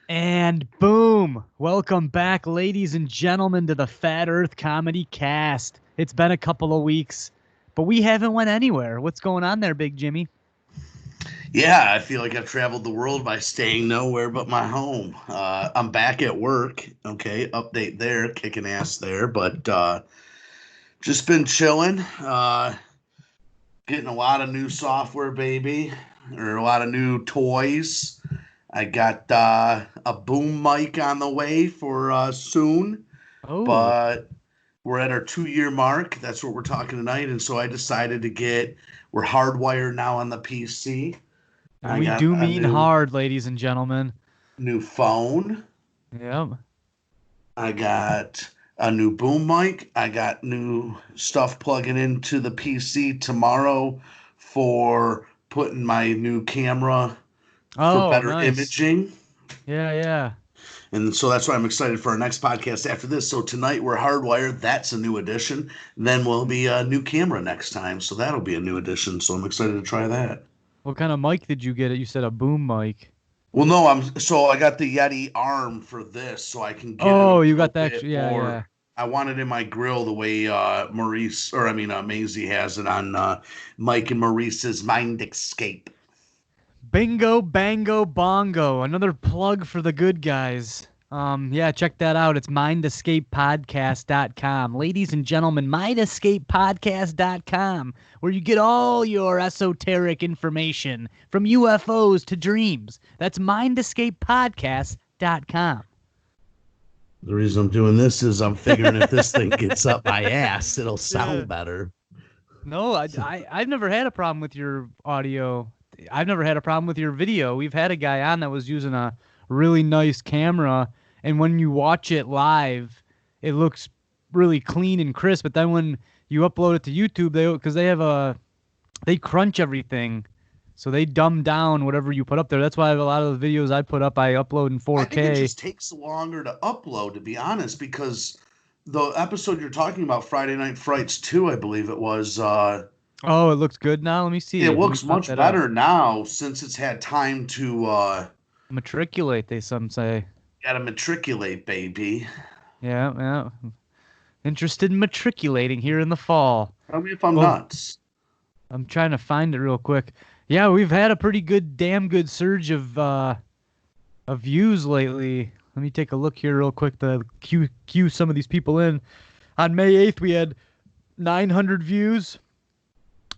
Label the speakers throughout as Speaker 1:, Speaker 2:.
Speaker 1: And boom! Welcome back, ladies and gentlemen, to the Fat Earth Comedy Cast. It's been a couple of weeks, but we haven't went anywhere. What's going on there, Big Jimmy?
Speaker 2: Yeah, I feel like I've traveled the world by staying nowhere but my home. I'm back at work. Okay, update there, kicking ass there, but just been chilling, getting a lot of new software, baby, or a lot of new toys. I got a boom mic on the way for soon,
Speaker 1: Oh,
Speaker 2: but we're at our 2 year mark. That's what we're talking tonight, and so I decided to we're hardwired now on the PC.
Speaker 1: and
Speaker 2: I
Speaker 1: we
Speaker 2: got
Speaker 1: do
Speaker 2: a
Speaker 1: mean hard, ladies and gentlemen.
Speaker 2: new phone.
Speaker 1: Yep.
Speaker 2: I got a new boom mic. I got new stuff plugging into the PC tomorrow for putting my new camera for
Speaker 1: Oh,
Speaker 2: better
Speaker 1: nice.
Speaker 2: imaging.
Speaker 1: Yeah, yeah.
Speaker 2: And so that's why I'm excited for our next podcast after this. So tonight we're hardwired. That's a new addition. Then we'll be a new camera next time. So that'll be a new addition. So I'm excited to try that.
Speaker 1: What kind of mic did you get? You said a boom mic.
Speaker 2: Well, no, I got the Yeti arm for this, so I can get it a
Speaker 1: Oh, you
Speaker 2: little
Speaker 1: got the
Speaker 2: bit
Speaker 1: extra. Yeah,
Speaker 2: more.
Speaker 1: yeah.
Speaker 2: I want it in my grill the way Maisie has it on Mike and Maurice's Mind Escape.
Speaker 1: Bingo, bango, bongo. Another plug for the good guys. Yeah, check that out. It's mindescapepodcast.com. Ladies and gentlemen, mindescapepodcast.com, where you get all your esoteric information from UFOs to dreams. That's mindescapepodcast.com.
Speaker 2: The reason I'm doing this is I'm figuring if this thing gets up my ass, it'll
Speaker 1: Yeah.
Speaker 2: sound better.
Speaker 1: No, I've never had a problem with your audio. I've never had a problem with your video. We've had a guy on that was using a really nice camera, and when you watch it live, it looks really clean and crisp. But then when you upload it to YouTube, because they crunch everything, so they dumb down whatever you put up there. That's why a lot of the videos I put up, I upload in
Speaker 2: I think it
Speaker 1: 4K.
Speaker 2: just takes longer to upload, to be honest, because the episode you're talking about, Friday Night Frights 2, I believe it was,
Speaker 1: Oh, it looks good now. Let me
Speaker 2: it
Speaker 1: see. Let me
Speaker 2: looks
Speaker 1: pop
Speaker 2: much
Speaker 1: that up.
Speaker 2: better now since it's had time to
Speaker 1: Matriculate, they some say.
Speaker 2: gotta matriculate, baby.
Speaker 1: Yeah, yeah. Interested in matriculating here in the fall.
Speaker 2: Tell me if I'm
Speaker 1: Well,
Speaker 2: nuts.
Speaker 1: I'm trying to find it real quick. Yeah, we've had a pretty good, damn good surge of views lately. Let me take a look here real quick to cue some of these people in. On May 8th, we had 900 views,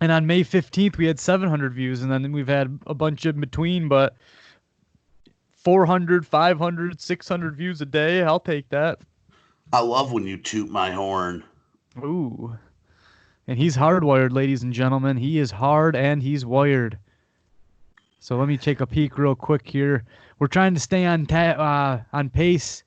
Speaker 1: and on May 15th, we had 700 views, and then we've had a bunch in between, but 400, 500, 600 views a day. I'll take that.
Speaker 2: I love when you toot my horn.
Speaker 1: Ooh. And he's hardwired, ladies and gentlemen. He is hard and he's wired. So let me take a peek real quick here. We're trying to stay on pace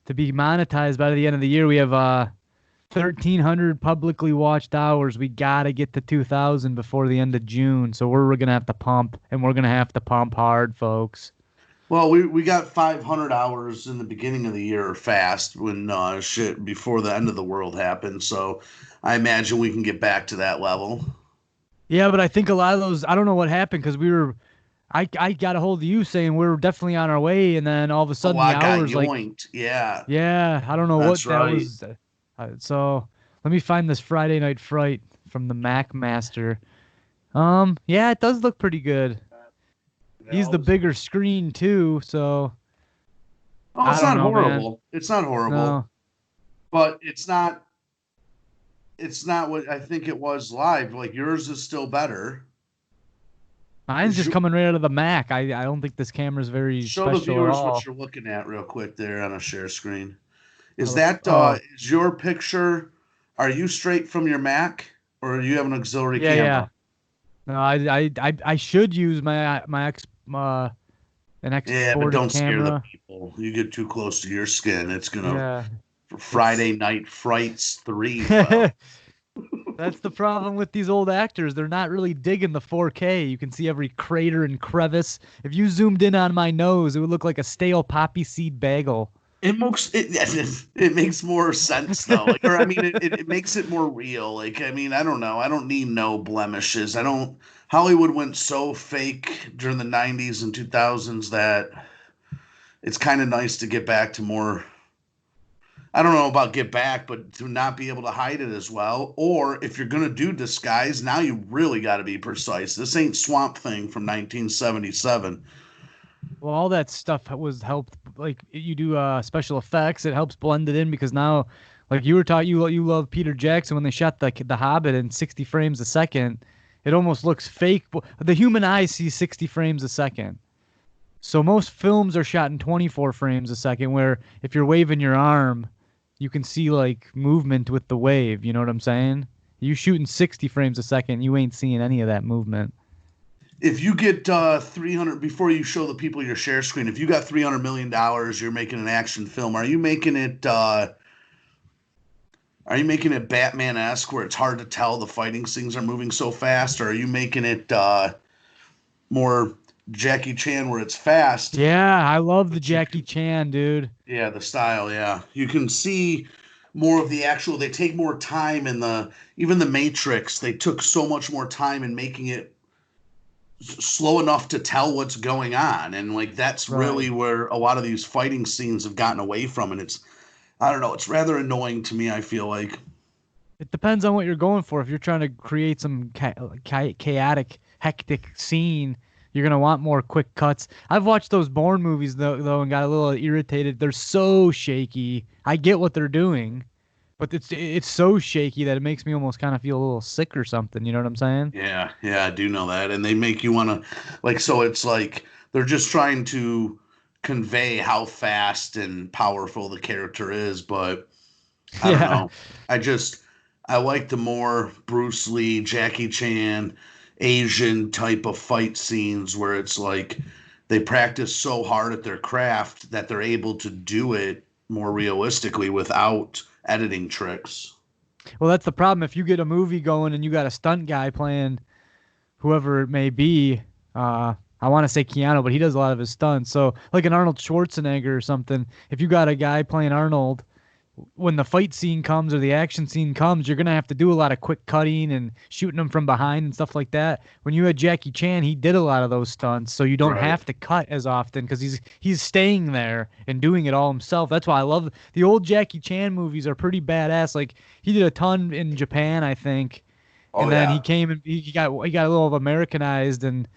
Speaker 1: to be monetized by the end of the year. We have 1,300 publicly watched hours. We gotta get to 2,000 before the end of June. So we're gonna have to pump, and we're gonna have to pump hard, folks.
Speaker 2: Well, we got 500 hours in the beginning of the year fast when shit before the end of the world happened. So I imagine we can get back to that level.
Speaker 1: Yeah, but I think a lot of those. I don't know what happened because we were. I got a hold of you saying we're definitely on our way, and then all of a
Speaker 2: Oh,
Speaker 1: sudden the
Speaker 2: I got
Speaker 1: hours like.
Speaker 2: yoinked. Yeah,
Speaker 1: Yeah, I don't know what
Speaker 2: that's
Speaker 1: that
Speaker 2: right.
Speaker 1: was. So let me find this Friday Night Fright from the Mac Master. Yeah, it does look pretty good. He's the bigger screen too, so
Speaker 2: Oh,
Speaker 1: I
Speaker 2: it's
Speaker 1: don't
Speaker 2: not
Speaker 1: know, man.
Speaker 2: horrible. It's not horrible,
Speaker 1: No,
Speaker 2: but it's not. It's not what I think it was live. Like yours is still better.
Speaker 1: mine's
Speaker 2: Is
Speaker 1: just
Speaker 2: you,
Speaker 1: coming right out of the Mac. I don't think this camera's very
Speaker 2: show the
Speaker 1: special at
Speaker 2: viewers what
Speaker 1: all.
Speaker 2: you're looking at real quick there on a share screen. Is
Speaker 1: Oh,
Speaker 2: that
Speaker 1: oh,
Speaker 2: is your picture? Are you straight from your Mac, or do you have an auxiliary
Speaker 1: yeah, yeah.
Speaker 2: camera?
Speaker 1: No, I should use my an
Speaker 2: Yeah, but
Speaker 1: exported
Speaker 2: don't scare the
Speaker 1: camera.
Speaker 2: people. You get too close to your skin, it's gonna
Speaker 1: Yeah,
Speaker 2: for
Speaker 1: it's
Speaker 2: Friday Night Frights 3, folks.
Speaker 1: That's the problem with these old actors. They're not really digging the 4K. You can see every crater and crevice. If you zoomed in on my nose, it would look like a stale poppy seed bagel.
Speaker 2: It makes more sense though. Like, or I mean, it makes it more real. Like, I mean, I don't know. I don't need no blemishes. I don't. Hollywood went so fake during the '90s and 2000s that it's kind of nice to get back to more. I don't know about get back, but to not be able to hide it as well. Or if you're going to do disguise, now you really got to be precise. This ain't Swamp Thing from 1977.
Speaker 1: Well, all that stuff was helped. Like you do special effects, it helps blend it in because now, like you were taught, you love Peter Jackson when they shot the Hobbit in 60 frames a second. It almost looks fake. The human eye sees 60 frames a second. So most films are shot in 24 frames a second, where if you're waving your arm, you can see like movement with the wave. You know what I'm saying? You shooting 60 frames a second, you ain't seeing any of that movement.
Speaker 2: If you get 300 before you show the people your share screen, if you got $300 million, you're making an action film. Are you making it Batman-esque where it's hard to tell the fighting scenes are moving so fast, or are you making it more Jackie Chan where it's fast?
Speaker 1: Yeah, I love the Jackie Chan, dude.
Speaker 2: Yeah, the style, yeah. You can see more of the actual, they take more time in even the Matrix, they took so much more time in making it slow enough to tell what's going on. And like, that's really where a lot of these fighting scenes have gotten away from. And I don't know, it's rather annoying to me, I feel like.
Speaker 1: It depends on what you're going for. If you're trying to create some chaotic, hectic scene, you're gonna want more quick cuts. I've watched those Bourne movies though, and got a little irritated. They're so shaky. I get what they're doing, but it's so shaky that it makes me almost kind of feel a little sick or something. You know what I'm saying?
Speaker 2: Yeah, I do know that. And they make you want to, like, so it's like they're just trying to convey how fast and powerful the character is, but I don't know. I like the more Bruce Lee, Jackie Chan, Asian type of fight scenes where it's like they practice so hard at their craft that they're able to do it more realistically without editing tricks.
Speaker 1: Well, that's the problem. If you get a movie going and you got a stunt guy playing whoever it may be, I want to say Keanu, but he does a lot of his stunts. So, like an Arnold Schwarzenegger or something, if you got a guy playing Arnold, when the fight scene comes or the action scene comes, you're gonna have to do a lot of quick cutting and shooting them from behind and stuff like that. When you had Jackie Chan, he did a lot of those stunts, so you don't have to cut as often because he's staying there and doing it all himself. That's why I love the old Jackie Chan movies. Are pretty badass. Like he did a ton in Japan, I think, and then he came and he got a little Americanized. And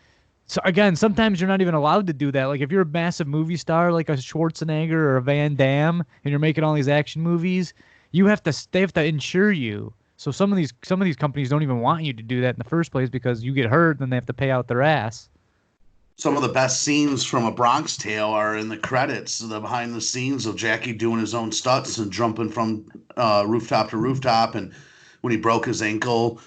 Speaker 1: so again, sometimes you're not even allowed to do that. Like if you're a massive movie star like a Schwarzenegger or a Van Damme and you're making all these action movies, they have to insure you. So some of these companies don't even want you to do that in the first place because you get hurt, then they have to pay out their ass.
Speaker 2: Some of the best scenes from A Bronx Tale are in the credits, the behind the scenes of Jackie doing his own stunts and jumping from rooftop to rooftop, and when he broke his ankle,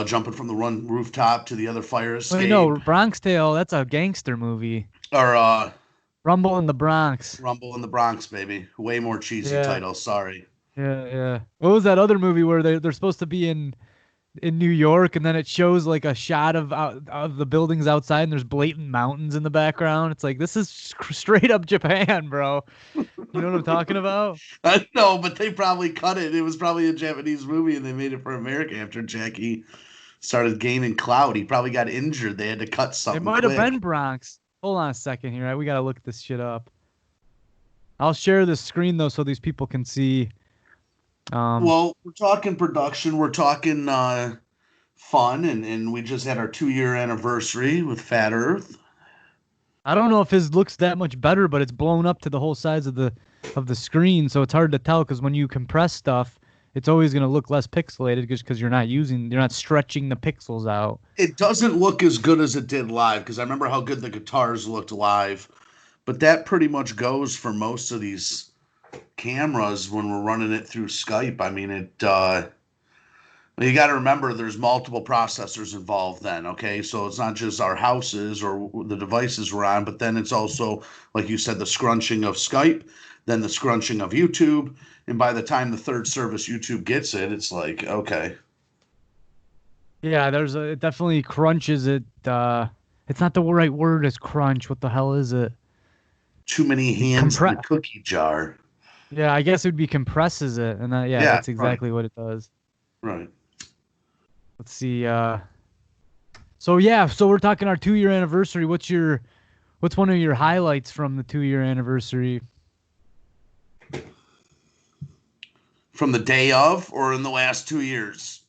Speaker 2: jumping from the one rooftop to the other fire escape.
Speaker 1: Wait, no, Bronx Tale, that's a gangster movie.
Speaker 2: Or
Speaker 1: Rumble in the Bronx.
Speaker 2: Rumble in the Bronx, baby. Way more cheesy title. Sorry.
Speaker 1: Yeah. What was that other movie where they're supposed to be in New York and then it shows like a shot of the buildings outside and there's blatant mountains in the background? It's like, this is straight up Japan, bro. You know what I'm talking about?
Speaker 2: I know, but they probably cut it. It was probably a Japanese movie and they made it for America after Jackie started gaining clout. He probably got injured. They had to cut something.
Speaker 1: It might have been Bronx. Hold on a second here. Right? We got to look this shit up. I'll share this screen though so these people can see.
Speaker 2: Well, we're talking production. We're talking fun, and we just had our 2-year anniversary with Fat Earth.
Speaker 1: I don't know if his looks that much better, but it's blown up to the whole size of the screen, so it's hard to tell because when you compress stuff, it's always going to look less pixelated just because you're not stretching the pixels out.
Speaker 2: It doesn't look as good as it did live because I remember how good the guitars looked live, but that pretty much goes for most of these cameras when we're running it through Skype. I mean, you got to remember there's multiple processors involved then, okay? So it's not just our houses or the devices we're on, but then it's also, like you said, the scrunching of Skype, then the scrunching of YouTube, and by the time the third service YouTube gets it, it's like, okay.
Speaker 1: Yeah, it definitely crunches it. It's not the right word as crunch. What the hell is it?
Speaker 2: Too many hands in the cookie jar.
Speaker 1: Yeah, I guess it would be compresses it, and that's exactly what it does.
Speaker 2: Right.
Speaker 1: Let's see. So we're talking our 2-year anniversary. What's your What's one of your highlights from the 2-year anniversary?
Speaker 2: From the day of, or in the last 2 years?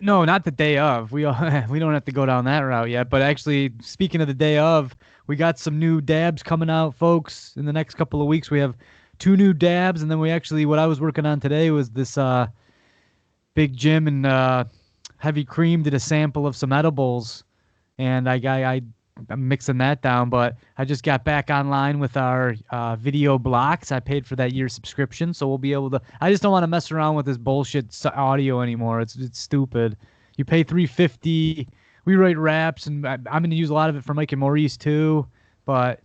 Speaker 1: No, not the day of. We we don't have to go down that route yet. But actually, speaking of the day of, we got some new dabs coming out, folks. In the next couple of weeks, we have 2 new dabs, and then we actually, what I was working on today was this Big Jim and Heavy Cream did a sample of some edibles, and I'm mixing that down. But I just got back online with our video blocks. I paid for that year's subscription, so we'll be able to. I just don't want to mess around with this bullshit audio anymore. It's stupid. You pay $350. We write raps, and I'm going to use a lot of it for Mike and Maurice too. But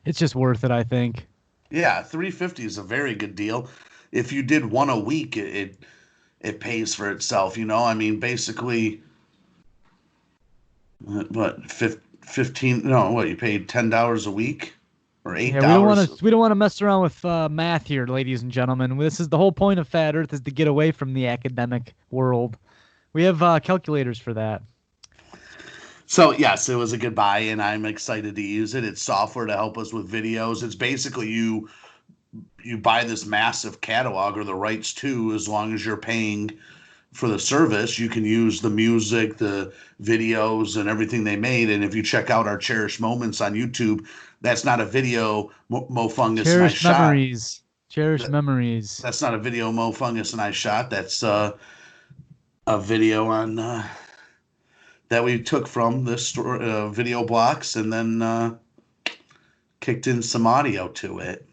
Speaker 1: it's just worth it, I think.
Speaker 2: Yeah, $350 is a very good deal. If you did one a week, it pays for itself. I mean, basically, what 15? No, what, you paid $10 a week or $8?
Speaker 1: Yeah, we don't want to mess around with math here, ladies and gentlemen. This is the whole point of Fat Earth, is to get away from the academic world. We have calculators for that.
Speaker 2: So yes, it was a good buy, and I'm excited to use it. It's software to help us with videos. It's basically you buy this massive catalog, or the rights to, as long as you're paying for the service. You can use the music, the videos, and everything they made. And if you check out our Cherished Moments on YouTube, that's not a video, Mofungus and I shot.
Speaker 1: Memories. Cherished memories.
Speaker 2: That's not a video, Mofungus and I shot. That's a video on that we took from this video blocks, and then kicked in some audio to it.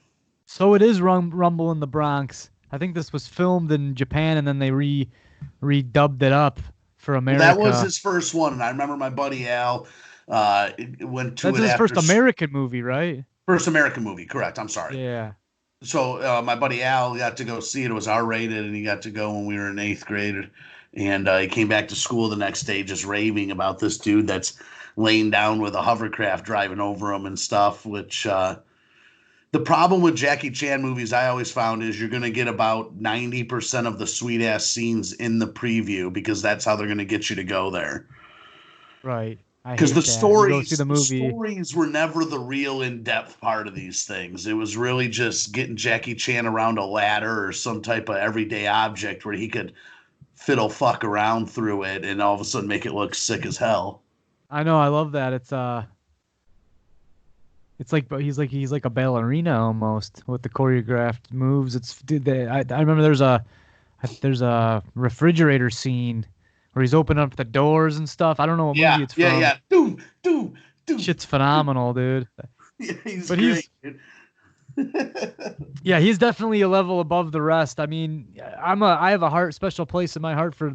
Speaker 1: So it is Rumble in the Bronx. I think this was filmed in Japan, and then they redubbed it up for America.
Speaker 2: That was his first one, and I remember my buddy Al went to it.
Speaker 1: That's his first American movie, right?
Speaker 2: First American movie, correct. I'm sorry.
Speaker 1: Yeah.
Speaker 2: So my buddy Al got to go see it. It was R-rated, and he got to go when we were in 8th grade. And he came back to school the next day just raving about this dude that's laying down with a hovercraft driving over him and stuff, which the problem with Jackie Chan movies I always found is you're going to get about 90% of the sweet-ass scenes in the preview, because that's how they're going to get you to go there.
Speaker 1: Right.
Speaker 2: Because the stories were never the real in-depth part of these things. It was really just getting Jackie Chan around a ladder or some type of everyday object where he could fiddle fuck around through it and all of a sudden make it look sick as hell.
Speaker 1: I know, I love that. It's like he's like a ballerina almost with the choreographed moves. I remember there's a refrigerator scene where he's opening up the doors and stuff. I don't know what movie it's from.
Speaker 2: Yeah. Doom.
Speaker 1: Shit's phenomenal, dude.
Speaker 2: Yeah, he's great.
Speaker 1: Yeah, he's definitely a level above the rest. I mean, I have a special place in my heart for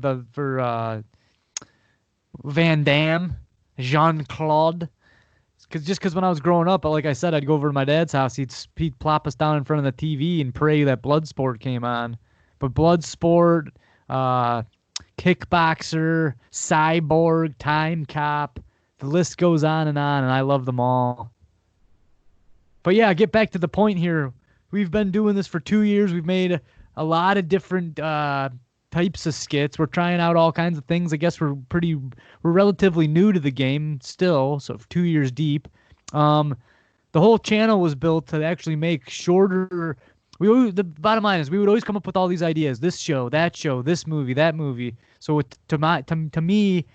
Speaker 1: Van Damme, Jean-Claude. Because when I was growing up, like I said, I'd go over to my dad's house. He'd plop us down in front of the TV and pray that Bloodsport came on. But Bloodsport, Kickboxer, Cyborg, Time Cop, the list goes on, and I love them all. But yeah, get back to the point here. We've been doing this for 2 years. We've made a lot of different types of skits. We're trying out all kinds of things. I guess we're relatively new to the game still, so 2 years deep. The whole channel was built to actually make shorter. The bottom line is we would always come up with all these ideas: this show, this movie, that movie. So to me,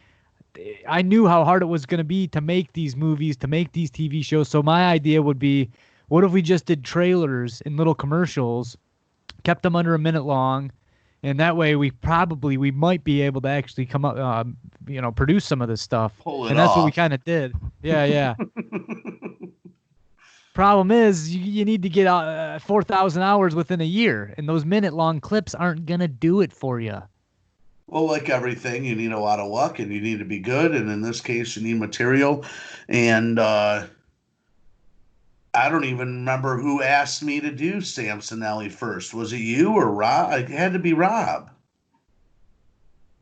Speaker 1: I knew how hard it was going to be to make these movies, to make these TV shows. So my idea would be, what if we just did trailers and little commercials, kept them under a minute long, and that way we might be able to actually come up, produce some of this stuff. And that's what we kind of did. Yeah. Problem is, you need to get 4,000 hours within a year, and those minute-long clips aren't going to do it for you.
Speaker 2: Well, like everything, you need a lot of luck, and you need to be good, and in this case, you need material. And I don't even remember who asked me to do Samsonelli first. Was it you or Rob? It had to be Rob.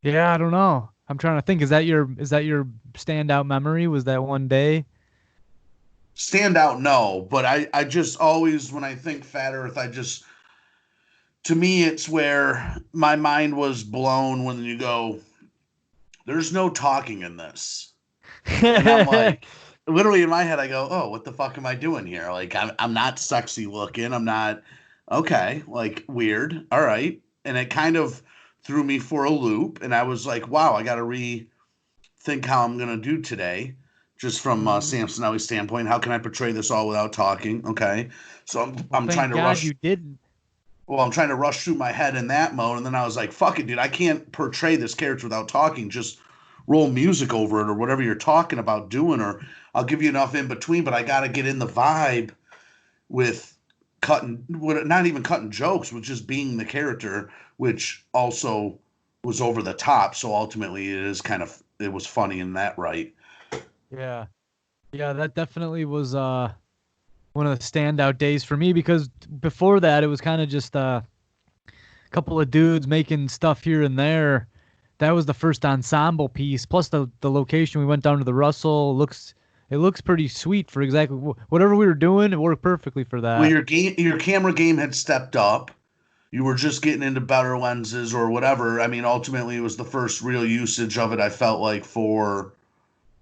Speaker 1: Yeah, I don't know. I'm trying to think. Is that your standout memory? Was that one day?
Speaker 2: Standout, no. But I just always, when I think Fat Earth, to me, it's where my mind was blown when you go, there's no talking in this. And I'm like, literally in my head, I go, "Oh, what the fuck am I doing here? Like, I'm not sexy looking. I'm not okay. Like, weird. All right." And it kind of threw me for a loop, and I was like, "Wow, I got to rethink how I'm gonna do today." Just from
Speaker 1: Mhm.
Speaker 2: Sam Sinelli's standpoint, how can I portray this all without talking? Okay, so
Speaker 1: Well,
Speaker 2: I'm trying
Speaker 1: thank
Speaker 2: to
Speaker 1: God
Speaker 2: rush.
Speaker 1: you didn't.
Speaker 2: Well, I'm trying to rush through my head in that mode, and then I was like, "Fuck it, dude! I can't portray this character without talking. Just roll music over it, or whatever you're talking about doing, or I'll give you enough in between. But I got to get in the vibe with not even cutting jokes, with just being the character, which also was over the top. So ultimately, it was funny in that right.
Speaker 1: Yeah. Yeah, that definitely was one of the standout days for me because before that it was kind of just a couple of dudes making stuff here and there. That was the first ensemble piece. Plus the location we went down to the Russell looks pretty sweet for exactly whatever we were doing. It worked perfectly for
Speaker 2: Well,
Speaker 1: that.
Speaker 2: your camera game had stepped up. You were just getting into better lenses or whatever. I mean, ultimately, it was the first real usage of it, I felt like, for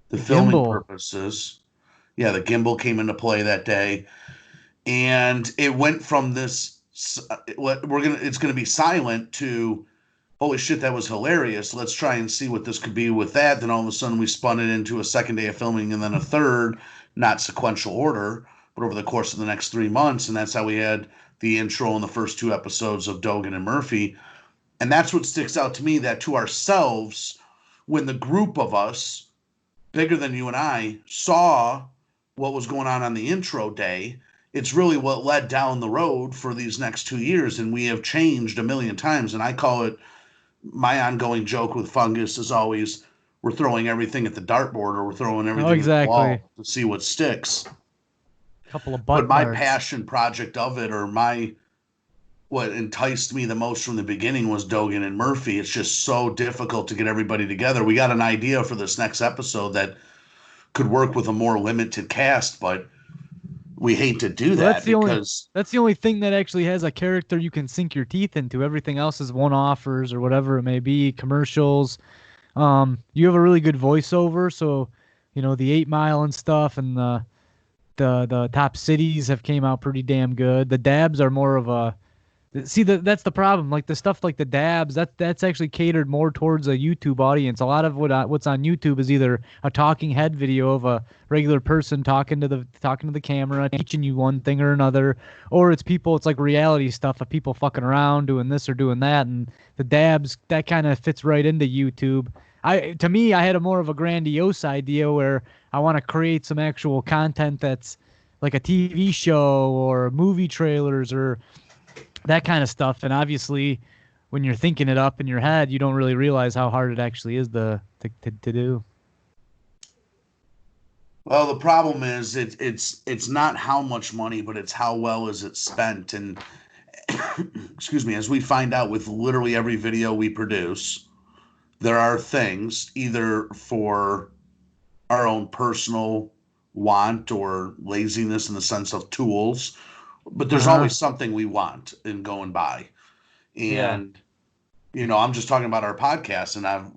Speaker 2: the
Speaker 1: The
Speaker 2: filming
Speaker 1: gimbal.
Speaker 2: purposes. Yeah, the gimbal came into play that day. And it went from this, it's going to be silent to, holy shit, that was hilarious. Let's try and see what this could be with that. Then all of a sudden, we spun it into a second day of filming and then a third, not sequential order, but over the course of the next 3 months. And that's how we had the intro and the first two episodes of Dogan and Murphy. And that's what sticks out to me, that to ourselves, when the group of us, bigger than you and I, saw what was going on the intro day, it's really what led down the road for these next 2 years. And we have changed a million times. And I call it, my ongoing joke with Fungus is always, we're throwing everything at the dartboard, or we're throwing
Speaker 1: Oh,
Speaker 2: everything at the
Speaker 1: exactly.
Speaker 2: wall to see what sticks.
Speaker 1: Couple of
Speaker 2: But
Speaker 1: butt
Speaker 2: my
Speaker 1: darts.
Speaker 2: passion project of it, or my what enticed me the most from the beginning, was Dogan and Murphy. It's just so difficult to get everybody together. We got an idea for this next episode that could work with a more limited cast, but we hate to do
Speaker 1: Well,
Speaker 2: that because
Speaker 1: that's the only thing that actually has a character you can sink your teeth into. Everything else is one-offers or whatever it may be, commercials. You have a really good voiceover, so the 8 Mile and stuff, and the top cities have came out pretty damn good. The dabs are more of a see that's the problem. Like the stuff like the dabs, that's actually catered more towards a YouTube audience. A lot of what's on YouTube is either a talking head video of a regular person talking to the camera, teaching you one thing or another, or it's people. It's like reality stuff of people fucking around doing this or doing that, and the dabs that kind of fits right into YouTube. To me, I had a more of a grandiose idea where I want to create some actual content that's like a TV show or movie trailers or that kind of stuff. And obviously, when you're thinking it up in your head, you don't really realize how hard it actually is to do.
Speaker 2: well, the problem is it's not how much money, but it's how well is it spent. And excuse me, as we find out with literally every video we produce, there are things either for our own personal want or laziness in the sense of tools, but
Speaker 1: Uh
Speaker 2: there's
Speaker 1: huh.
Speaker 2: always something we want in going by.
Speaker 1: Yeah.
Speaker 2: And I'm just talking about our podcast, and I'm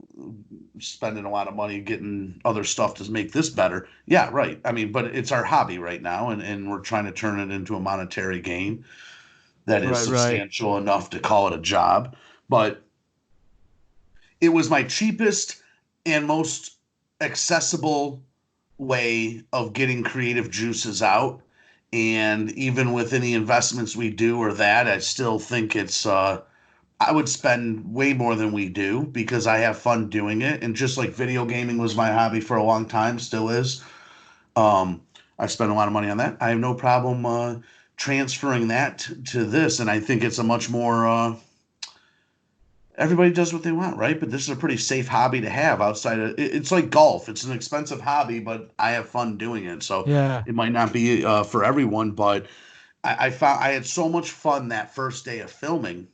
Speaker 2: spending a lot of money getting other stuff to make this better. Yeah, right. I mean, but it's our hobby right now, and we're trying to turn it into a monetary gain that is
Speaker 1: Right. Right.
Speaker 2: substantial enough to call it a job. But it was my cheapest and most accessible way of getting creative juices out. And even with any investments we do or that, I still think I would spend way more than we do because I have fun doing it. And just like video gaming was my hobby for a long time, still is. Um, I spend a lot of money on that. I have no problem transferring that to this. And I think it's a much more, everybody does what they want, right? But this is a pretty safe hobby to have outside of it's like golf. It's an expensive hobby, but I have fun doing it. So
Speaker 1: Yeah.
Speaker 2: it might not be for everyone, but I found I had so much fun that first day of filming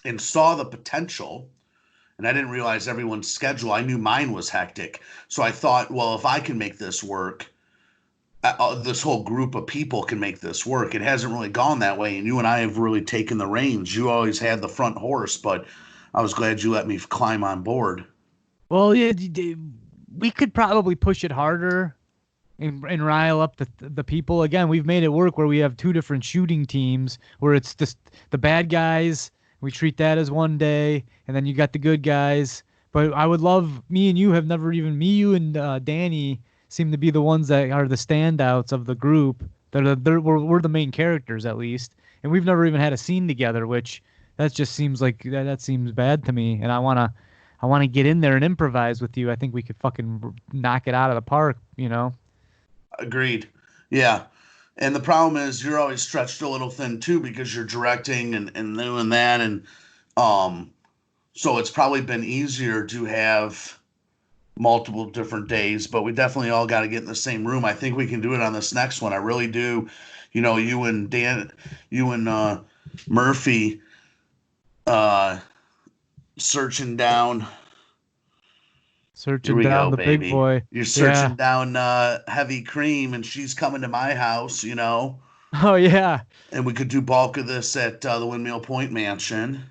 Speaker 2: and saw the potential. And I didn't realize everyone's schedule. I knew mine was hectic. So I thought, well, if I can make this work, this whole group of people can make this work. It hasn't really gone that way. And you and I have really taken the reins. You always had the front horse, but I was glad you let me climb on board.
Speaker 1: Well, yeah, we could probably push it harder and rile up the people. Again, we've made it work where we have two different shooting teams where it's just the bad guys. We treat that as one day, and then you got the good guys. But I would love, me and you have never even, me, you, and Danny seem to be the ones that are the standouts of the group. We're the main characters at least, and we've never even had a scene together, which that just seems like that seems bad to me. And I wanna get in there and improvise with you. I think we could fucking knock it out of the park, you know.
Speaker 2: Agreed. Yeah. And the problem is you're always stretched a little thin too because you're directing and doing that. And so it's probably been easier to have multiple different days, but we definitely all got to get in the same room. I think we can do it on this next one. I really do. You know, you and Murphy searching down.
Speaker 1: Searching down the
Speaker 2: baby.
Speaker 1: big boy.
Speaker 2: You're searching down Heavy Cream, and she's coming to my house, you know.
Speaker 1: Oh, yeah.
Speaker 2: And we could do bulk of this at the Windmill Point Mansion.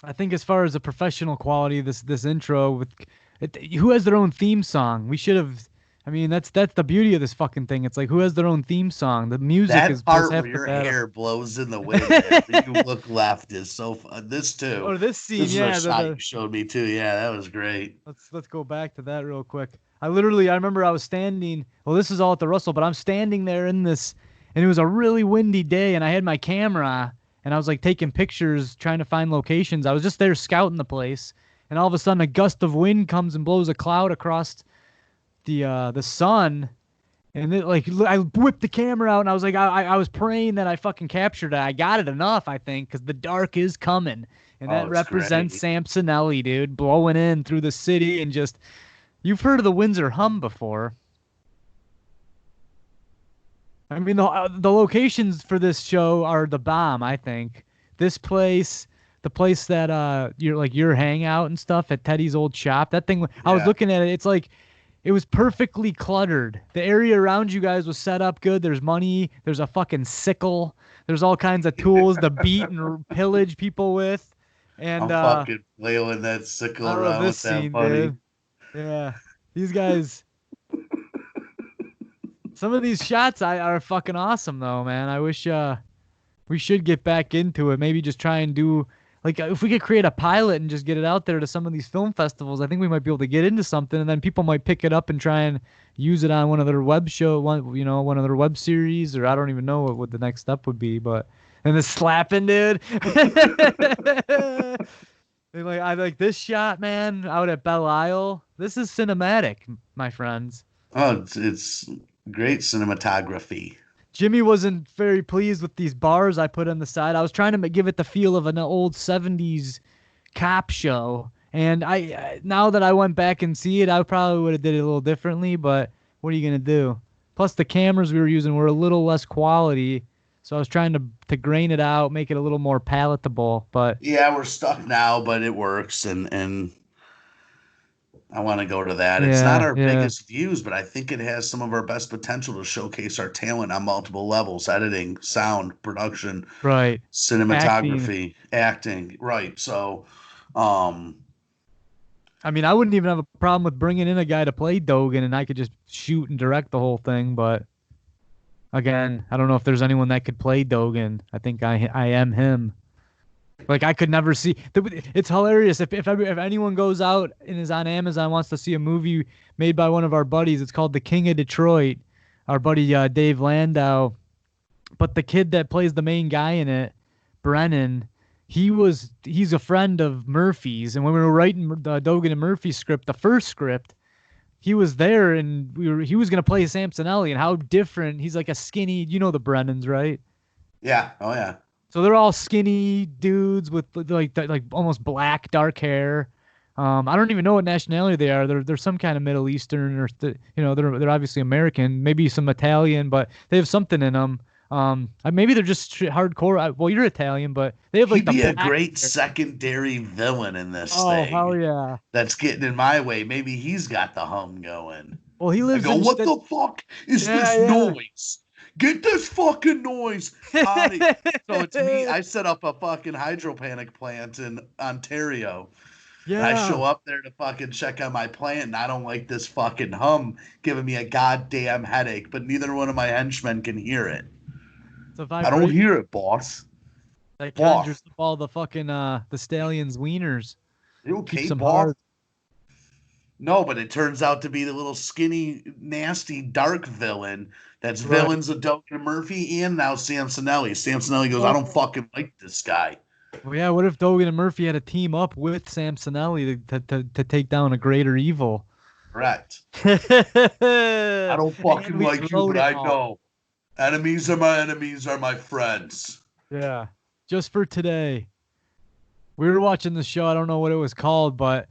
Speaker 1: I think as far as the professional quality, this intro with who has their own theme song? We should have. I mean, that's the beauty of this fucking thing. It's like who has their own theme song? The music
Speaker 2: that
Speaker 1: is
Speaker 2: part where your hair blows in the wind. After you look left is so fun. This too.
Speaker 1: Or this scene,
Speaker 2: this is a shot you showed me too. Yeah, that was great.
Speaker 1: Let's go back to that real quick. I remember I was standing. Well, this is all at the Russell, but I'm standing there in this, and it was a really windy day, and I had my camera, and I was like taking pictures, trying to find locations. I was just there scouting the place, and all of a sudden a gust of wind comes and blows a cloud across the sun, and I whipped the camera out, and I was like, I was praying that I fucking captured it. I got it enough, I think, because the dark is coming, and that represents Sampsonelli, dude, blowing in through the city, and just, you've heard of the Windsor Hum before. I mean, the locations for this show are the bomb, I think. This place, the place that your hangout and stuff at Teddy's old shop, that thing, I was looking at it, it's like, it was perfectly cluttered. The area around you guys was set up good. There's money. There's a fucking sickle. There's all kinds of tools to beat and pillage people with. And
Speaker 2: I'm fucking flailing that sickle around with that money. Dude.
Speaker 1: Yeah, these guys. Some of these shots are fucking awesome though, man. I wish we should get back into it. Maybe just try and do. Like, if we could create a pilot and just get it out there to some of these film festivals, I think we might be able to get into something, and then people might pick it up and try and use it on one of their one of their web series, or I don't even know what the next step would be. But and the slapping, dude. I like this shot, man, out at Belle Isle. This is cinematic, my friends.
Speaker 2: Oh, it's great cinematography.
Speaker 1: Jimmy wasn't very pleased with these bars I put on the side. I was trying to give it the feel of an old 70s cop show. And now that I went back and see it, I probably would have did it a little differently, but what are you going to do? Plus the cameras we were using were a little less quality. So I was trying to grain it out, make it a little more palatable, but
Speaker 2: yeah, we're stuck now, but it works. And I want to go to that.
Speaker 1: Yeah,
Speaker 2: it's not our biggest views, but I think it has some of our best potential to showcase our talent on multiple levels: editing, sound, production,
Speaker 1: right,
Speaker 2: cinematography, acting. Right. So,
Speaker 1: I mean, I wouldn't even have a problem with bringing in a guy to play Dogen, and I could just shoot and direct the whole thing. But again, I don't know if there's anyone that could play Dogen. I think I am him. Like, I could never see. It's hilarious. If anyone goes out and is on Amazon, wants to see a movie made by one of our buddies, it's called The King of Detroit, our buddy Dave Landau. But the kid that plays the main guy in it, Brennan, he's a friend of Murphy's. And when we were writing the Dogen and Murphy script, the first script, he was there, and he was going to play Sampsonelli. And how different. He's like a skinny, you know the Brennans, right?
Speaker 2: Yeah. Oh, yeah.
Speaker 1: So they're all skinny dudes with like almost black, dark hair. I don't even know what nationality they are. They're some kind of Middle Eastern, or they're obviously American, maybe some Italian, but they have something in them. Maybe they're just hardcore. Well, you're Italian, but they have like
Speaker 2: he'd be a great secondary villain in this thing.
Speaker 1: Oh, hell yeah!
Speaker 2: That's getting in my way. Maybe he's got the hum going.
Speaker 1: Well, he lives.
Speaker 2: What the fuck is this noise? Get this fucking noise out of here. So it's me. I set up a fucking hydroponic plant in Ontario. And I
Speaker 1: Yeah.
Speaker 2: show up there to fucking check on my plant, and I don't like this fucking hum giving me a goddamn headache, but neither one of my henchmen can hear it.
Speaker 1: It's a
Speaker 2: I don't
Speaker 1: vibration
Speaker 2: hear it, boss.
Speaker 1: that
Speaker 2: Boss.
Speaker 1: conjures up all the fucking the stallion's wieners.
Speaker 2: You okay,
Speaker 1: Keeps them
Speaker 2: boss?
Speaker 1: hard.
Speaker 2: No, but it turns out to be the little skinny, nasty, dark villain. That's
Speaker 1: Right.
Speaker 2: villains of Dogan and Murphy and now Samsonelli. Samsonelli goes, I don't
Speaker 1: Oh.
Speaker 2: fucking like this guy.
Speaker 1: Well, yeah. What if Dogan and Murphy had to team up with Samsonelli to take down a greater evil?
Speaker 2: Correct. I don't
Speaker 1: And
Speaker 2: fucking
Speaker 1: we
Speaker 2: like you,
Speaker 1: blow
Speaker 2: but
Speaker 1: it
Speaker 2: I
Speaker 1: all.
Speaker 2: know. Enemies are my friends.
Speaker 1: Yeah. Just for today. We were watching the show. I don't know what it was called, but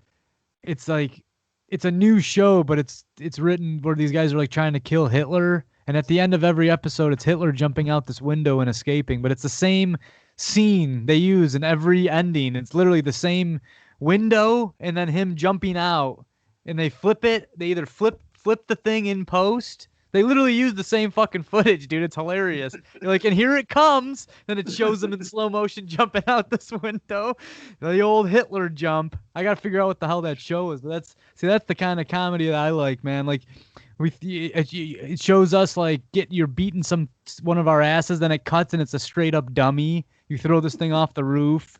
Speaker 1: it's like it's a new show, but it's written where these guys are like trying to kill Hitler, and at the end of every episode, it's Hitler jumping out this window and escaping. But it's the same scene they use in every ending. It's literally the same window and then him jumping out, and they flip it. They either flip the thing in post. They literally use the same fucking footage, dude. It's hilarious. You're like, and here it comes. Then it shows them in slow motion jumping out this window. The old Hitler jump. I gotta figure out what the hell that show is. But that's the kind of comedy that I like, man. Like, it shows us like you're beating one of our asses, then it cuts and it's a straight up dummy. You throw this thing off the roof.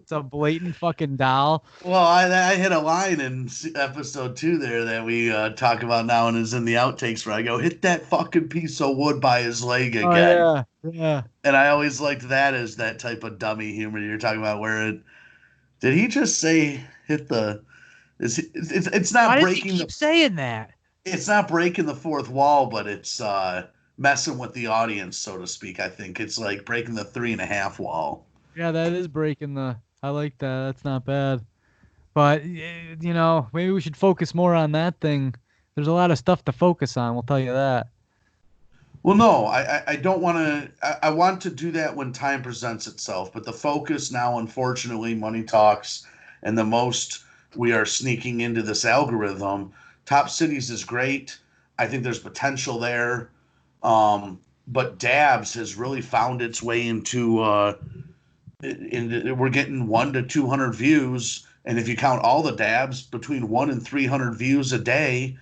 Speaker 1: It's a blatant fucking doll.
Speaker 2: Well, I hit a line in episode 2 there that we talk about now and is in the outtakes where I go, hit that fucking piece of wood by his leg
Speaker 1: Oh
Speaker 2: again.
Speaker 1: yeah, yeah.
Speaker 2: And I always liked that as that type of dummy humor you're talking about where it, did he just say hit the, it's
Speaker 1: Why
Speaker 2: not
Speaker 1: does he
Speaker 2: breaking
Speaker 1: keep saying that?
Speaker 2: it's not breaking the fourth wall, but it's messing with the audience, so to speak. I think it's like breaking the 3.5 wall.
Speaker 1: Yeah, that is breaking the. I like that. That's not bad. But maybe we should focus more on that thing. There's a lot of stuff to focus on. We'll tell you that.
Speaker 2: Well, no, I don't want to. I want to do that when time presents itself. But the focus now, unfortunately, money talks, and the most we are sneaking into this algorithm. Top cities is great. I think there's potential there. But Dabs has really found its way into. We're getting 1 to 200 views, and if you count all the dabs, between 1 and 300 views a day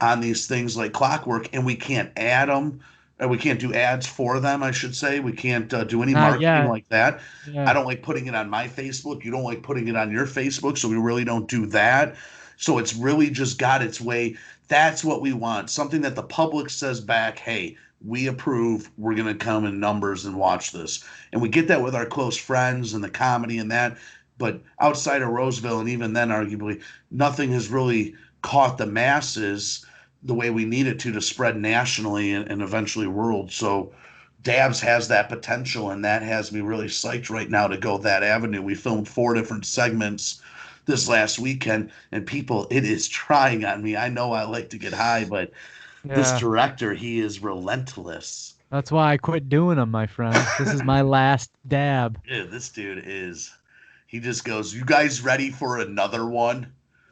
Speaker 2: on these things like Clockwork, and we can't add them. We can't do ads for them, I should say. We can't do any
Speaker 1: Not
Speaker 2: marketing
Speaker 1: yet.
Speaker 2: like that. I
Speaker 1: Yeah.
Speaker 2: don't like putting it on my Facebook. You don't like putting it on your Facebook, so we really don't do that. So it's really just got its way. That's what we want. Something that the public says back, hey, we approve. We're going to come in numbers and watch this. And we get that with our close friends and the comedy and that. But outside of Roseville, and even then, arguably, nothing has really caught the masses the way we need it to spread nationally and eventually world. So Dabs has that potential, and that has me really psyched right now to go that avenue. We filmed 4 different segments this last weekend, and people, it is trying on me. I know I like to get high, but this
Speaker 1: Yeah.
Speaker 2: director, he is relentless.
Speaker 1: That's why I quit doing them, my friend. This is my last dab.
Speaker 2: Yeah, this dude is. He just goes, "You guys ready for another one?"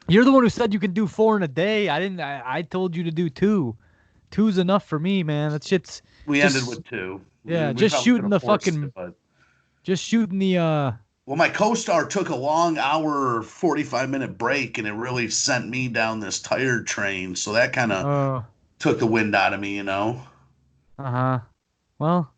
Speaker 1: You're the one who said you can do 4 in a day. I didn't. I told you to do 2. 2's enough for me, man. That shit's
Speaker 2: We
Speaker 1: just
Speaker 2: ended with 2.
Speaker 1: yeah.
Speaker 2: We
Speaker 1: Just
Speaker 2: probably
Speaker 1: shooting
Speaker 2: could
Speaker 1: the
Speaker 2: have forced
Speaker 1: fucking.
Speaker 2: it, but
Speaker 1: Just shooting the.
Speaker 2: well, my co-star took a long hour, 45-minute break, and it really sent me down this tired train. So that kind of
Speaker 1: Oh.
Speaker 2: took the wind out of me, you know.
Speaker 1: Uh-huh. Well,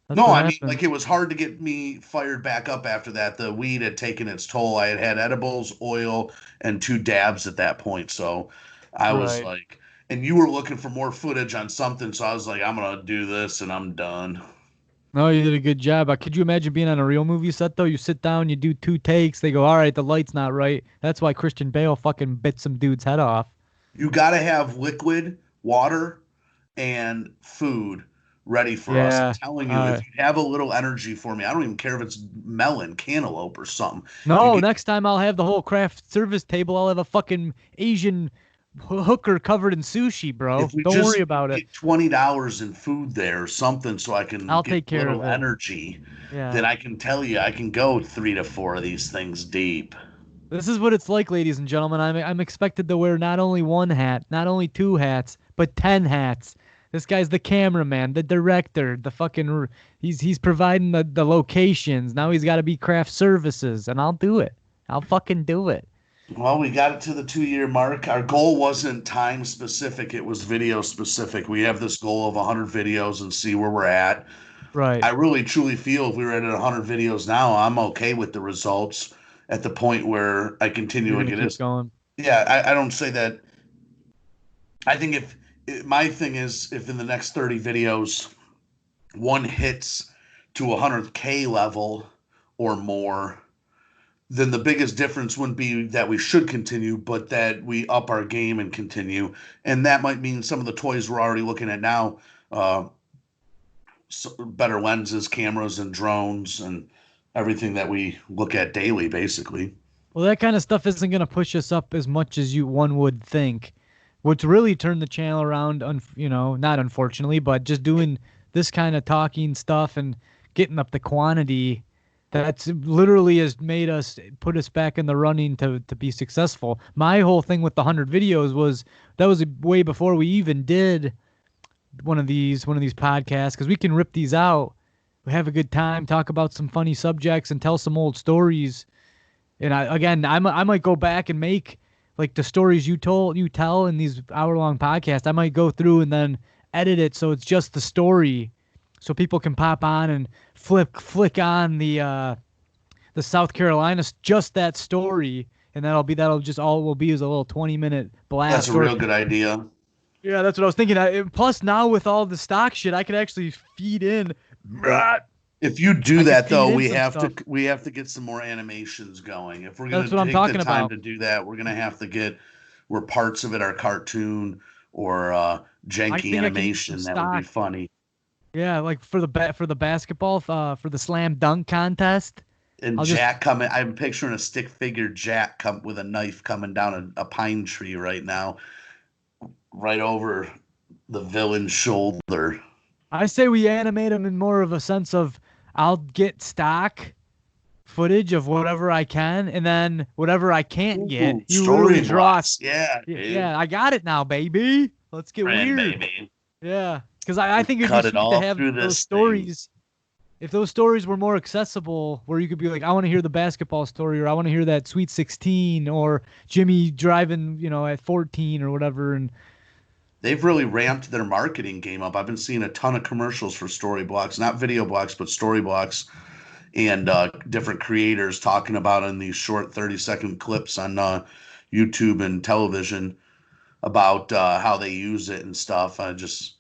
Speaker 1: that's
Speaker 2: No,
Speaker 1: what
Speaker 2: I mean,
Speaker 1: happened.
Speaker 2: like it was hard to get me fired back up after that. The weed had taken its toll. I had had edibles, oil, and 2 dabs at that point. So I was
Speaker 1: Right.
Speaker 2: like, and you were looking for more footage on something. So I was like, I'm going to do this and I'm done.
Speaker 1: No, you did a good job. Could you imagine being on a real movie set though? You sit down, you do 2 takes. They go, all right, the light's not right. That's why Christian Bale fucking bit some dude's head off.
Speaker 2: You got to have liquid, water, and food ready for us. I'm
Speaker 1: Yeah.
Speaker 2: telling you, if you have a little energy for me, I don't even care if it's melon, cantaloupe, or something.
Speaker 1: No,
Speaker 2: You get
Speaker 1: next time I'll have the whole craft service table. I'll have a fucking Asian hooker covered in sushi, bro.
Speaker 2: if we
Speaker 1: Don't
Speaker 2: just
Speaker 1: worry about it.
Speaker 2: get $20 in food there or something so I can
Speaker 1: I'll
Speaker 2: get
Speaker 1: take
Speaker 2: a
Speaker 1: care
Speaker 2: little
Speaker 1: of it.
Speaker 2: energy,
Speaker 1: Yeah.
Speaker 2: then I can tell you I can go 3 to 4 of these things deep.
Speaker 1: This is what it's like, ladies and gentlemen. I'm expected to wear not only 1 hat, not only 2 hats, but 10 hats. This guy's the cameraman, the director, the fucking he's providing the locations. Now he's got to be craft services, and I'll do it. I'll fucking do it.
Speaker 2: Well, we got it to the 2 year mark. Our goal wasn't time specific, it was video specific. We have this goal of 100 videos and see where we're at.
Speaker 1: Right.
Speaker 2: I really truly feel if we were at 100 videos now, I'm okay with the results at the point where I
Speaker 1: You're
Speaker 2: continue to
Speaker 1: gonna
Speaker 2: get
Speaker 1: keep
Speaker 2: this.
Speaker 1: going.
Speaker 2: Yeah, I don't say that. I think my thing is if in the next 30 videos, one hits to 100K level or more, then the biggest difference wouldn't be that we should continue, but that we up our game and continue. And that might mean some of the toys we're already looking at now, uh, better lenses, cameras, and drones, and everything that we look at daily, basically.
Speaker 1: Well, that kind of stuff isn't gonna push us up as much as one would think. What's really turned the channel around, not unfortunately, but just doing this kind of talking stuff and getting up the quantity, that's literally has made us put us back in the running to be successful. My whole thing with the 100 videos was that was way before we even did one of these podcasts because we can rip these out, we have a good time, talk about some funny subjects, and tell some old stories. And I might go back and make like the stories you tell in these hour-long podcasts. I might go through and then edit it so it's just the story, so people can pop on and flick on the South Carolina, just that story, and that'll just all it will be is a little 20-minute
Speaker 2: That's
Speaker 1: blast.
Speaker 2: a
Speaker 1: Or
Speaker 2: real good idea.
Speaker 1: yeah, that's what I was thinking. Plus, now with all the stock shit, I could actually feed in.
Speaker 2: If you do
Speaker 1: I could
Speaker 2: that
Speaker 1: feed
Speaker 2: though,
Speaker 1: in
Speaker 2: we
Speaker 1: some
Speaker 2: have
Speaker 1: stuff.
Speaker 2: to we have to get some more animations going. If we're
Speaker 1: That's
Speaker 2: gonna
Speaker 1: what I'm
Speaker 2: take the
Speaker 1: talking
Speaker 2: time
Speaker 1: about.
Speaker 2: to do that, we're gonna have to get where parts of it are cartoon or
Speaker 1: I
Speaker 2: janky
Speaker 1: think I can use some
Speaker 2: animation. That would be
Speaker 1: stock.
Speaker 2: funny.
Speaker 1: Yeah, like for the basketball, for the slam dunk contest.
Speaker 2: And
Speaker 1: I'll just
Speaker 2: Jack coming, I'm picturing a stick figure Jack come with a knife coming down a pine tree right now, right over the villain's shoulder.
Speaker 1: I say we animate them in more of a sense of I'll get stock footage of whatever I can, and then whatever I can't get,
Speaker 2: Ooh,
Speaker 1: you literally
Speaker 2: story
Speaker 1: draw.
Speaker 2: blocks. Yeah, dude.
Speaker 1: Yeah, I got it now, baby. Let's get
Speaker 2: Friend,
Speaker 1: weird.
Speaker 2: baby.
Speaker 1: Yeah, because I think it'd be
Speaker 2: Cut it
Speaker 1: sweet to
Speaker 2: all
Speaker 1: have
Speaker 2: through
Speaker 1: those
Speaker 2: this thing.
Speaker 1: stories. If those stories were more accessible, where you could be like, I want to hear the basketball story, or I want to hear that Sweet 16, or Jimmy driving, at 14 or whatever. And
Speaker 2: They've really ramped their marketing game up. I've been seeing a ton of commercials for story blocks, not video blocks, but story blocks, and different creators talking about in these short 30-second clips on YouTube and television about how they use it and stuff. I just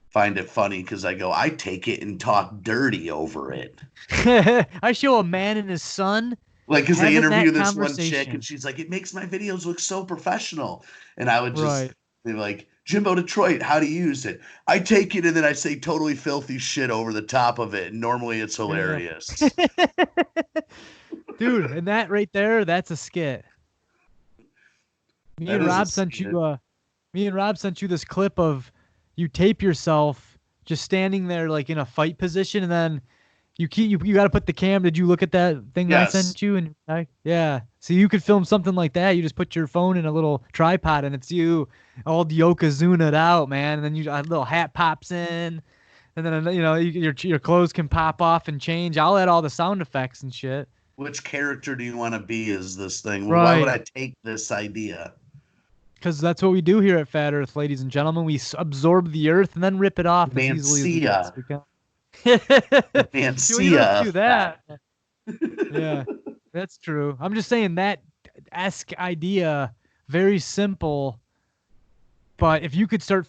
Speaker 2: find it funny because I go, I take it and talk dirty over it.
Speaker 1: I show a man and his son
Speaker 2: Like, because they
Speaker 1: having
Speaker 2: interview
Speaker 1: that
Speaker 2: this one chick and
Speaker 1: conversation.
Speaker 2: she's like, it makes my videos look so professional. And I would just,
Speaker 1: Right.
Speaker 2: they're like, Jimbo Detroit, how do you use it? I take it and then I say totally filthy shit over the top of it. And normally it's
Speaker 1: Yeah.
Speaker 2: hilarious.
Speaker 1: Dude, and that right there, that's a skit. Me
Speaker 2: That
Speaker 1: and
Speaker 2: is a
Speaker 1: Rob sent
Speaker 2: skit.
Speaker 1: you me and Rob sent you this clip of you tape yourself just standing there like in a fight position, and then you got to put the cam. Did you look at that thing that I
Speaker 2: Yes.
Speaker 1: sent you? And yeah, so you could film something like that. You just put your phone in a little tripod, and it's you all Yokozuna'd out, man. And then a little hat pops in, and then your clothes can pop off and change. I'll add all the sound effects and shit.
Speaker 2: Which character do you want to be as this thing? Well, why would
Speaker 1: Right.
Speaker 2: I take this idea?
Speaker 1: Because that's what we do here at Fat Earth, ladies and gentlemen. We absorb the earth and then rip it off as easily as we
Speaker 2: Mancia.
Speaker 1: possibly can. See, well, you don't have to
Speaker 2: Mancia
Speaker 1: do that.
Speaker 2: effect.
Speaker 1: Yeah, that's true. I'm just saying that esque idea, very simple. But if you could start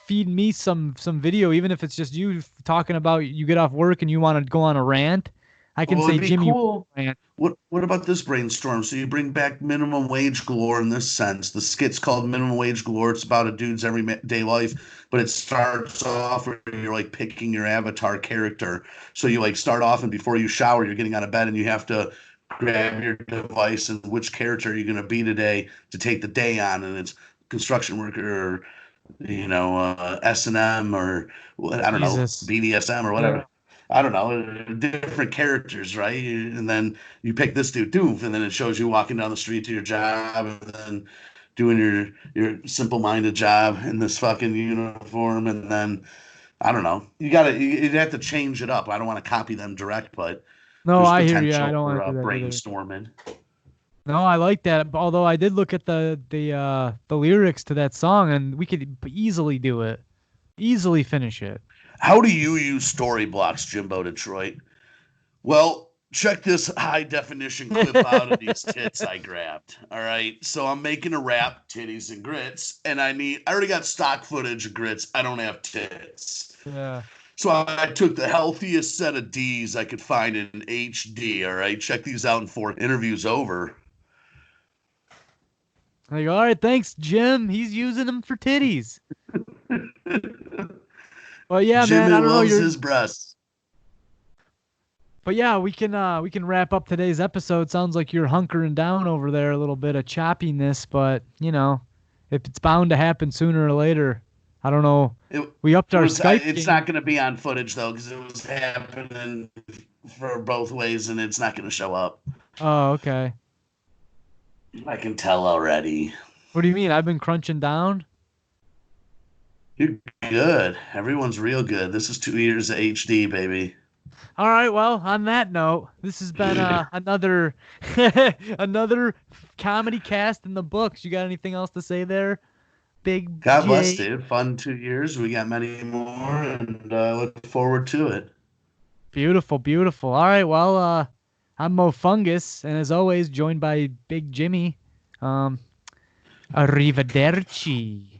Speaker 1: feeding me some video, even if it's just you talking about you get off work and you want to go on a rant, I can
Speaker 2: Well,
Speaker 1: say,
Speaker 2: it'd be
Speaker 1: Jimmy,
Speaker 2: cool.
Speaker 1: rant.
Speaker 2: What about this brainstorm? So you bring back minimum wage galore in this sense. The skit's called minimum wage galore. It's about a dude's everyday life, but it starts off where you're like picking your avatar character. So you like start off and before you shower, you're getting out of bed and you have to grab your device and which character are you going to be today to take the day on, and it's construction worker or S&M or I don't know
Speaker 1: Jesus.
Speaker 2: BDSM or
Speaker 1: Yeah.
Speaker 2: whatever. I don't know, different characters, right? And then you pick this dude, doof, and then it shows you walking down the street to your job, and then doing your simple-minded job in this fucking uniform, and then I don't know. You'd have to change it up. I don't want to copy them direct, but
Speaker 1: No,
Speaker 2: there's
Speaker 1: I hear you. I
Speaker 2: potential
Speaker 1: don't
Speaker 2: for
Speaker 1: want to do that either.
Speaker 2: brainstorming.
Speaker 1: No, I like that. Although I did look at the lyrics to that song, and we could easily do it, easily finish it.
Speaker 2: How do you use story blocks, Jimbo Detroit? Well, check this high definition clip out of these tits I grabbed. All right. So I'm making a rap, titties and grits, and I already got stock footage of grits. I don't have tits.
Speaker 1: Yeah.
Speaker 2: So I took the healthiest set of D's I could find in HD. All right. Check these out in 4 interviews over.
Speaker 1: Like, all right, thanks, Jim. He's using them for titties. Well, yeah, man.
Speaker 2: Jimmy
Speaker 1: I don't know.
Speaker 2: loves his breasts.
Speaker 1: But yeah, we can wrap up today's episode. Sounds like you're hunkering down over there, a little bit of choppiness, but you know, if it's bound to happen sooner or later. I don't know. We upped our Skype.
Speaker 2: It's
Speaker 1: game.
Speaker 2: not going to be on footage though, because it was happening for both ways, and it's not going to show up.
Speaker 1: Oh, okay.
Speaker 2: I can tell already.
Speaker 1: What do you mean? I've been crunching down?
Speaker 2: You're good. Everyone's real good. This is 2 years of HD, baby.
Speaker 1: All right. Well, on that note, this has been another another comedy cast in the books. You got anything else to say there, Big
Speaker 2: God
Speaker 1: J?
Speaker 2: bless, dude. Fun 2 years. We got many more, and look forward to it.
Speaker 1: Beautiful, beautiful. All right. Well, I'm Mo Fungus, and as always, joined by Big Jimmy. Arrivederci.